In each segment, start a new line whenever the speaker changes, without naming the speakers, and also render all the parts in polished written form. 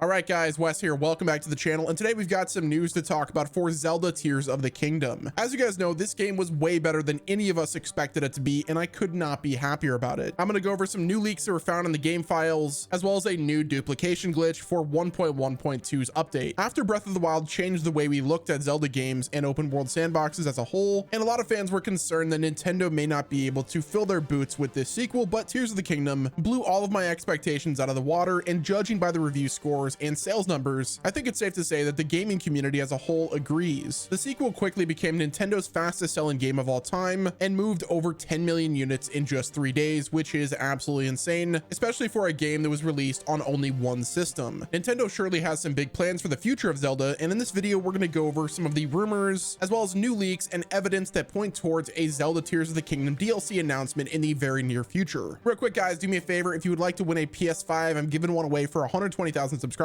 All right, guys, Wes here. Welcome back to the channel. And today we've got some news to talk about for Zelda Tears of the Kingdom. As you guys know, this game was way better than any of us expected it to be, and I could not be happier about it. I'm going to go over some new leaks that were found in the game files, as well as a new duplication glitch for 1.1.2's update. After Breath of the Wild changed the way we looked at Zelda games and open world sandboxes as a whole, and a lot of fans were concerned that Nintendo may not be able to fill their boots with this sequel, but Tears of the Kingdom blew all of my expectations out of the water, and judging by the review scores and sales numbers, I think it's safe to say that the gaming community as a whole agrees. The sequel quickly became Nintendo's fastest selling game of all time and moved over 10 million units in just 3 days, which is absolutely insane, especially for a game that was released on only one system. Nintendo surely has some big plans for the future of Zelda, and in this video we're going to go over some of the rumors, as well as new leaks and evidence that point towards a Zelda Tears of the Kingdom DLC announcement in the very near future. Real quick, guys, do me a favor. If you would like to win a PS5, I'm giving one away for 120,000 subscribers.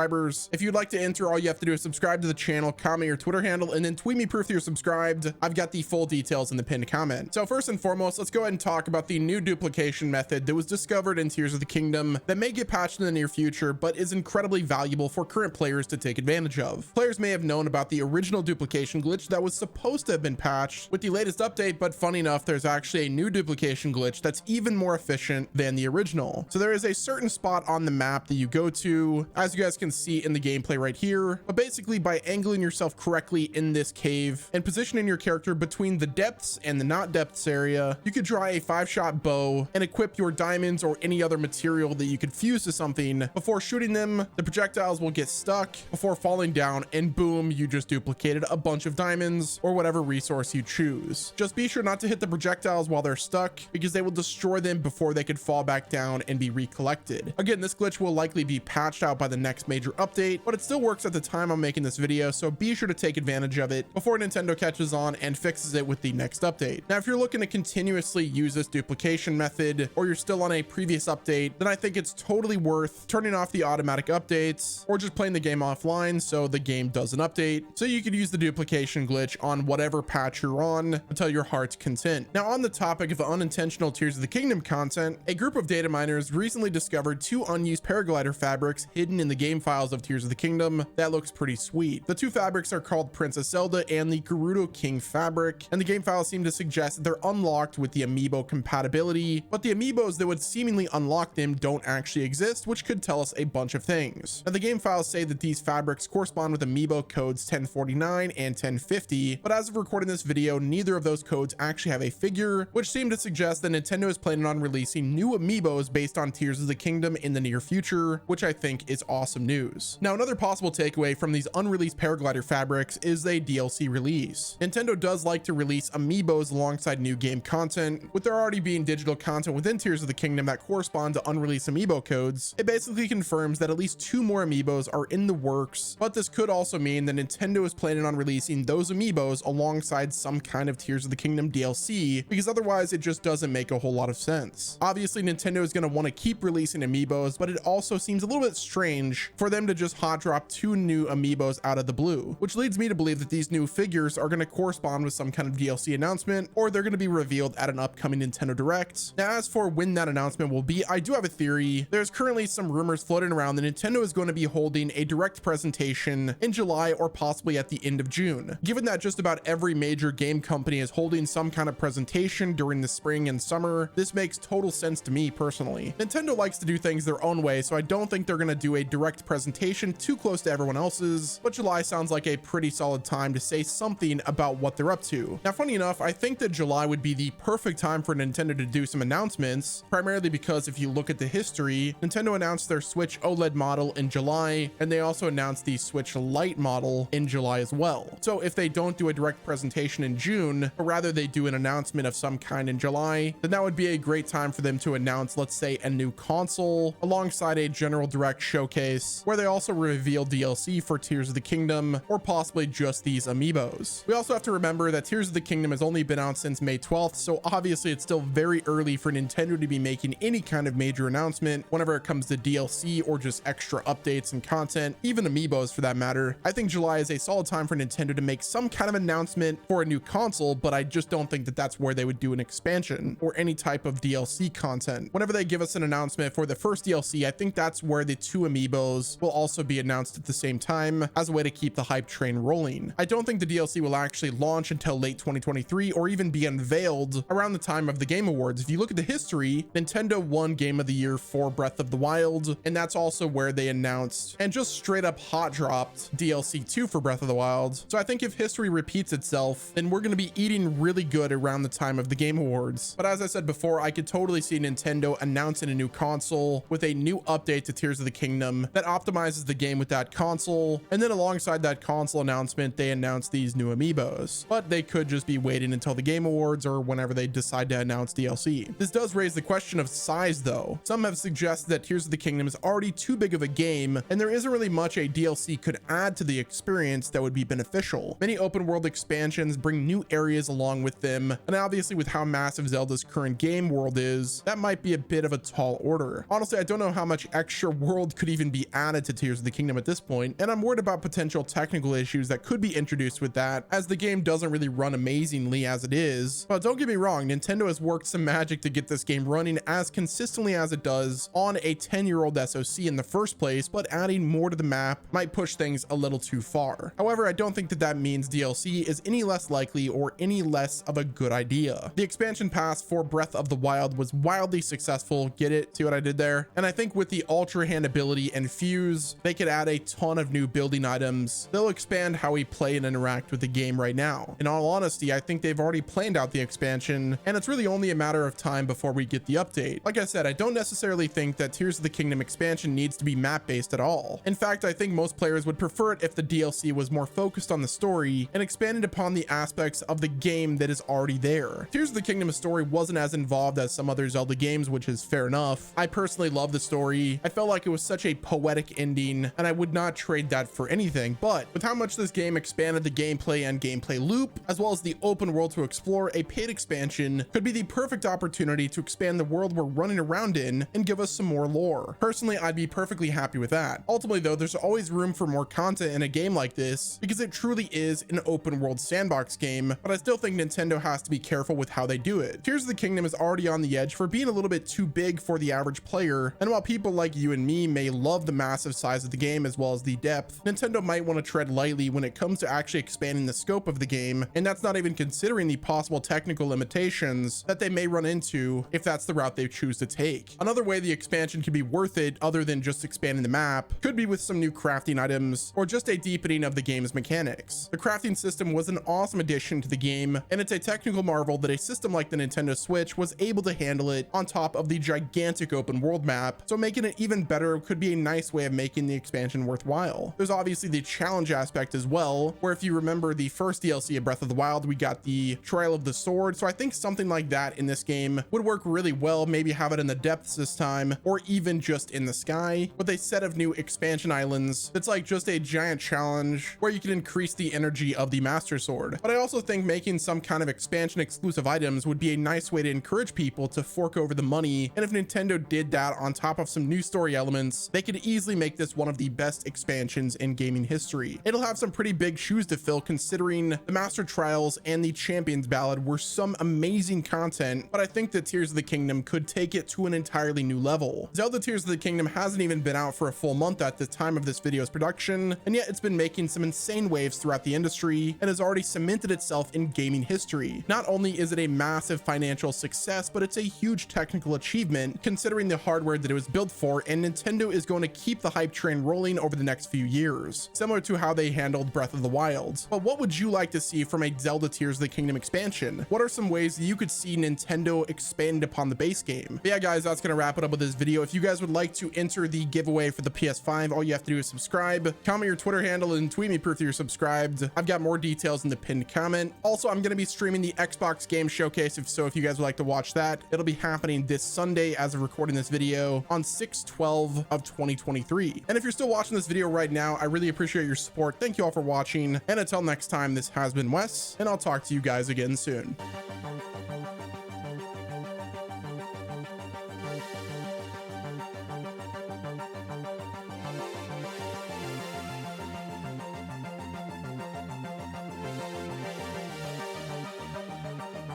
If you'd like to enter, all you have to do is subscribe to the channel, comment your Twitter handle, and then tweet me proof that you're subscribed. I've got the full details in the pinned comment. So first and foremost, let's go ahead and talk about the new duplication method that was discovered in Tears of the Kingdom that may get patched in the near future, but is incredibly valuable for current players to take advantage of. Players may have known about the original duplication glitch that was supposed to have been patched with the latest update, but funny enough, there's actually a new duplication glitch that's even more efficient than the original. So there is a certain spot on the map that you go to, as you guys can see in the gameplay right here, but basically by angling yourself correctly in this cave and positioning your character between the depths and the not depths area, you could draw a 5-shot bow and equip your diamonds or any other material that you could fuse to something. Before shooting them, the projectiles will get stuck before falling down, and boom, you just duplicated a bunch of diamonds or whatever resource you choose. Just be sure not to hit the projectiles while they're stuck, because they will destroy them before they could fall back down and be recollected. Again, this glitch will likely be patched out by the next major update, but it still works at the time I'm making this video, so be sure to take advantage of it before Nintendo catches on and fixes it with the next update. Now, if you're looking to continuously use this duplication method, or you're still on a previous update, then I think it's totally worth turning off the automatic updates or just playing the game offline so the game doesn't update, so you could use the duplication glitch on whatever patch you're on until your heart's content. Now, on the topic of unintentional Tears of the Kingdom content, a group of data miners recently discovered 2 unused paraglider fabrics hidden in the game files of Tears of the Kingdom. That looks pretty sweet. The 2 fabrics are called Princess Zelda and the Gerudo King fabric, and the game files seem to suggest that they're unlocked with the Amiibo compatibility, but the Amiibos that would seemingly unlock them don't actually exist, which could tell us a bunch of things. Now, the game files say that these fabrics correspond with Amiibo codes 1049 and 1050, but as of recording this video, neither of those codes actually have a figure, which seemed to suggest that Nintendo is planning on releasing new Amiibos based on Tears of the Kingdom in the near future, which I think is awesome news. Now, another possible takeaway from these unreleased paraglider fabrics is a DLC release. Nintendo does like to release Amiibos alongside new game content. With there already being digital content within Tears of the Kingdom that correspond to unreleased Amiibo codes, it basically confirms that at least 2 more Amiibos are in the works, but this could also mean that Nintendo is planning on releasing those Amiibos alongside some kind of Tears of the Kingdom DLC, because otherwise it just doesn't make a whole lot of sense. Obviously, Nintendo is going to want to keep releasing Amiibos, but it also seems a little bit strange for them to just hot drop 2 new Amiibos out of the blue, which leads me to believe that these new figures are going to correspond with some kind of DLC announcement, or they're going to be revealed at an upcoming Nintendo Direct. Now, as for when that announcement will be, I do have a theory. There's currently some rumors floating around that Nintendo is going to be holding a direct presentation in July or possibly at the end of June. Given that just about every major game company is holding some kind of presentation during the spring and summer, this makes total sense to me personally. Nintendo likes to do things their own way, so I don't think they're going to do a direct presentation too close to everyone else's, but July sounds like a pretty solid time to say something about what they're up to. Now, funny enough, I think that July would be the perfect time for Nintendo to do some announcements, primarily because if you look at the history, Nintendo announced their Switch OLED model in July, and they also announced the Switch Lite model in July as well. So if they don't do a direct presentation in June, but rather they do an announcement of some kind in July, then that would be a great time for them to announce, let's say, a new console alongside a general direct showcase where they also reveal DLC for Tears of the Kingdom, or possibly just these Amiibos. We also have to remember that Tears of the Kingdom has only been out since May 12th, so obviously it's still very early for Nintendo to be making any kind of major announcement whenever it comes to DLC or just extra updates and content, even Amiibos for that matter. I think July is a solid time for Nintendo to make some kind of announcement for a new console, but I just don't think that that's where they would do an expansion or any type of DLC content. Whenever they give us an announcement for the first DLC, I think that's where the 2 Amiibos Amiibos will also be announced at the same time as a way to keep the hype train rolling. I don't think the DLC will actually launch until late 2023 or even be unveiled around the time of the Game Awards. If you look at the history, Nintendo won Game of the Year for Breath of the Wild, and that's also where they announced and just straight up hot dropped DLC 2 for Breath of the Wild. So I think if history repeats itself, then we're going to be eating really good around the time of the Game Awards. But as I said before, I could totally see Nintendo announcing a new console with a new update to Tears of the Kingdom that optimizes the game with that console, and then alongside that console announcement, they announced these new Amiibos. But they could just be waiting until the Game Awards or whenever they decide to announce DLC. This does raise the question of size though. Some have suggested that Tears of the Kingdom is already too big of a game, and there isn't really much a DLC could add to the experience that would be beneficial. Many open world expansions bring new areas along with them, and obviously with how massive Zelda's current game world is, that might be a bit of a tall order. Honestly, I don't know how much extra world could even be added to Tears of the Kingdom at this point, and I'm worried about potential technical issues that could be introduced with that, as the game doesn't really run amazingly as it is. But don't get me wrong, Nintendo has worked some magic to get this game running as consistently as it does on a 10-year-old SoC in the first place, but adding more to the map might push things a little too far. However, I don't think that that means DLC is any less likely or any less of a good idea. The expansion pass for Breath of the Wild was wildly successful. Get it? See what I did there? And I think with the Ultra Hand ability and Fuse, they could add a ton of new building items. They'll expand how we play and interact with the game right now. In all honesty, I think they've already planned out the expansion, and it's really only a matter of time before we get the update. Like I said, I don't necessarily think that Tears of the Kingdom expansion needs to be map-based at all. In fact, I think most players would prefer it if the DLC was more focused on the story and expanded upon the aspects of the game that is already there. Tears of the Kingdom's story wasn't as involved as some other Zelda games, which is fair enough. I personally love the story. I felt like it was such a poetic ending, and I would not trade that for anything. But with how much this game expanded the gameplay and gameplay loop, as well as the open world to explore, a paid expansion could be the perfect opportunity to expand the world we're running around in and give us some more lore. Personally, I'd be perfectly happy with that. Ultimately though, there's always room for more content in a game like this because it truly is an open world sandbox game, but I still think Nintendo has to be careful with how they do it. Tears of the Kingdom is already on the edge for being a little bit too big for the average player, and while people like you and me may love the massive size of the game as well as the depth, Nintendo might want to tread lightly when it comes to actually expanding the scope of the game, and that's not even considering the possible technical limitations that they may run into if that's the route they choose to take. Another way the expansion could be worth it, other than just expanding the map, could be with some new crafting items or just a deepening of the game's mechanics. The crafting system was an awesome addition to the game, and it's a technical marvel that a system like the Nintendo Switch was able to handle it on top of the gigantic open world map, so making it even better could be a nice way of making the expansion worthwhile. There's obviously the challenge aspect as well, where if you remember the first DLC of Breath of the Wild, we got the Trial of the Sword, so I think something like that in this game would work really well. Maybe have it in the depths this time, or even just in the sky, with a set of new expansion islands that's like just a giant challenge where you can increase the energy of the Master Sword. But I also think making some kind of expansion exclusive items would be a nice way to encourage people to fork over the money, and if Nintendo did that on top of some new story elements, they could easily make this one of the best expansions in gaming history. It'll have some pretty big shoes to fill considering the Master Trials and the Champions Ballad were some amazing content, but I think that Tears of the Kingdom could take it to an entirely new level. Zelda Tears of the Kingdom hasn't even been out for a full month at the time of this video's production, and yet it's been making some insane waves throughout the industry and has already cemented itself in gaming history. Not only is it a massive financial success, but it's a huge technical achievement considering the hardware that it was built for, and Nintendo is going to keep the hype train rolling over the next few years, similar to how they handled Breath of the Wild. But what would you like to see from a Zelda Tears of the Kingdom expansion? What are some ways that you could see Nintendo expand upon the base game? But yeah guys, that's gonna wrap it up with this video. If you guys would like to enter the giveaway for the PS5, all you have to do is subscribe, comment your Twitter handle, and tweet me proof that you're subscribed. I've got more details in the pinned comment. Also, I'm gonna be streaming the Xbox Game Showcase, if you guys would like to watch that. It'll be happening this Sunday as of recording this video on 6/12 of 2023. And if you're still watching this video right now, I really appreciate your support. Thank you all for watching, and until next time, this has been Wes, and I'll talk to you guys again soon.